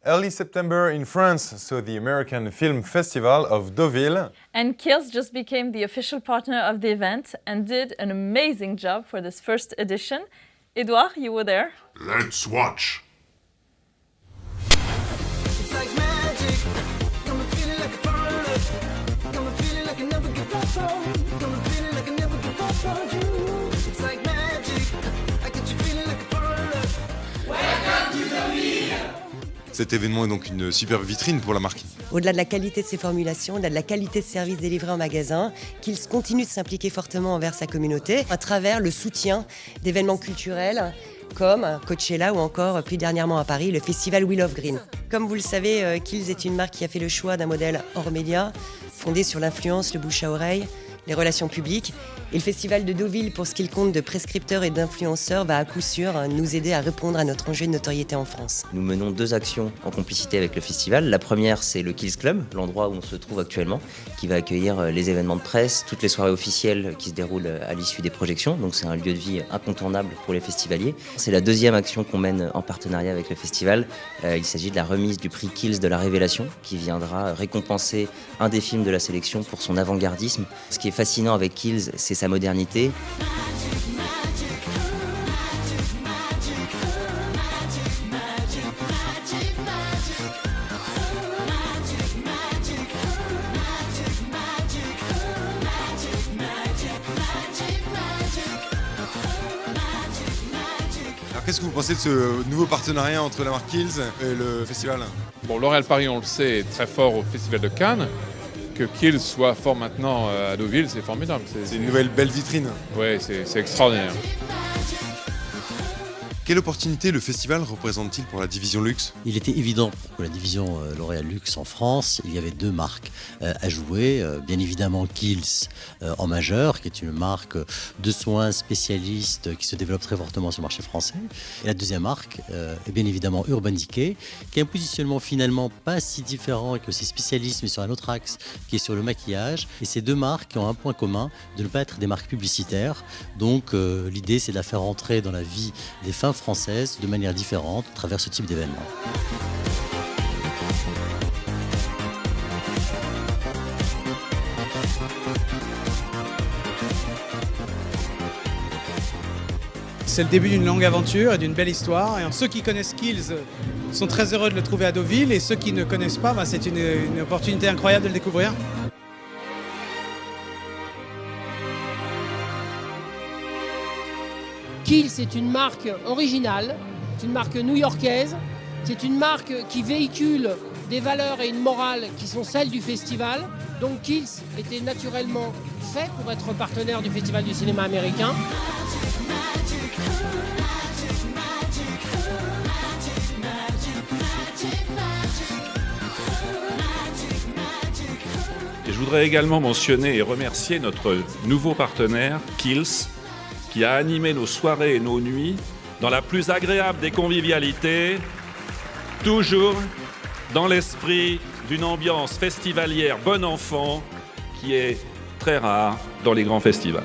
Early September in France saw the American Film Festival of Deauville. And Kills just became the official partner of the event and did an amazing job for this first edition. Edouard, you were there. Let's watch. It's like magic. Got me feeling like a pirate. Got me feeling like I never give up on. Got me feeling like I never give up on you. It's like magic. I get you feeling like a pirate. Welcome to Deauville. Cet événement est donc une superbe vitrine pour la marque. Au-delà de la qualité de ses formulations, au-delà de la qualité de services délivrés en magasin, Kills continue de s'impliquer fortement envers sa communauté à travers le soutien d'événements culturels comme Coachella ou encore, plus dernièrement à Paris, le festival Wheel of Green. Comme vous le savez, Kills est une marque qui a fait le choix d'un modèle hors média, fondé sur l'influence, le bouche à oreille, les relations publiques. Et le festival de Deauville, pour ce qu'il compte de prescripteurs et d'influenceurs, va à coup sûr nous aider à répondre à notre enjeu de notoriété en France. Nous menons 2 actions en complicité avec le festival. La première, c'est le Kills Club, l'endroit où on se trouve actuellement, qui va accueillir les événements de presse, toutes les soirées officielles qui se déroulent à l'issue des projections. Donc c'est un lieu de vie incontournable pour les festivaliers. C'est la deuxième action qu'on mène en partenariat avec le festival. Il s'agit de la remise du prix Kills de la Révélation, qui viendra récompenser un des films de la sélection pour son avant-gardisme. Ce qui est fascinant avec Kills, c'est sa modernité. Alors qu'est-ce que vous pensez de ce nouveau partenariat entre la marque Kills et le festival? Bon, L'Oréal Paris, on le sait, est très fort au Festival de Cannes. Que Kills soit fort maintenant à Deauville, c'est formidable. C'est une nouvelle belle vitrine. Oui, c'est extraordinaire. Quelle opportunité le festival représente-t-il pour la division luxe? Il était évident pour la division L'Oréal Luxe en France, il y avait 2 marques à jouer. Bien évidemment Kills en majeur, qui est une marque de soins spécialistes qui se développe très fortement sur le marché français. Et la deuxième marque est bien évidemment Urban Decay, qui a un positionnement finalement pas si différent que ses spécialistes, mais sur un autre axe qui est sur le maquillage. Et ces 2 marques ont un point commun de ne pas être des marques publicitaires. Donc l'idée, c'est de la faire entrer dans la vie des femmes françaises de manière différente à travers ce type d'événement. C'est le début d'une longue aventure et d'une belle histoire. Et ceux qui connaissent Kills sont très heureux de le trouver à Deauville, et ceux qui ne connaissent pas, c'est une opportunité incroyable de le découvrir. Kills est une marque originale, c'est une marque new-yorkaise, c'est une marque qui véhicule des valeurs et une morale qui sont celles du festival. Donc Kills était naturellement fait pour être partenaire du Festival du cinéma américain. Et je voudrais également mentionner et remercier notre nouveau partenaire, Kills, qui a animé nos soirées et nos nuits dans la plus agréable des convivialités, toujours dans l'esprit d'une ambiance festivalière bon enfant qui est très rare dans les grands festivals.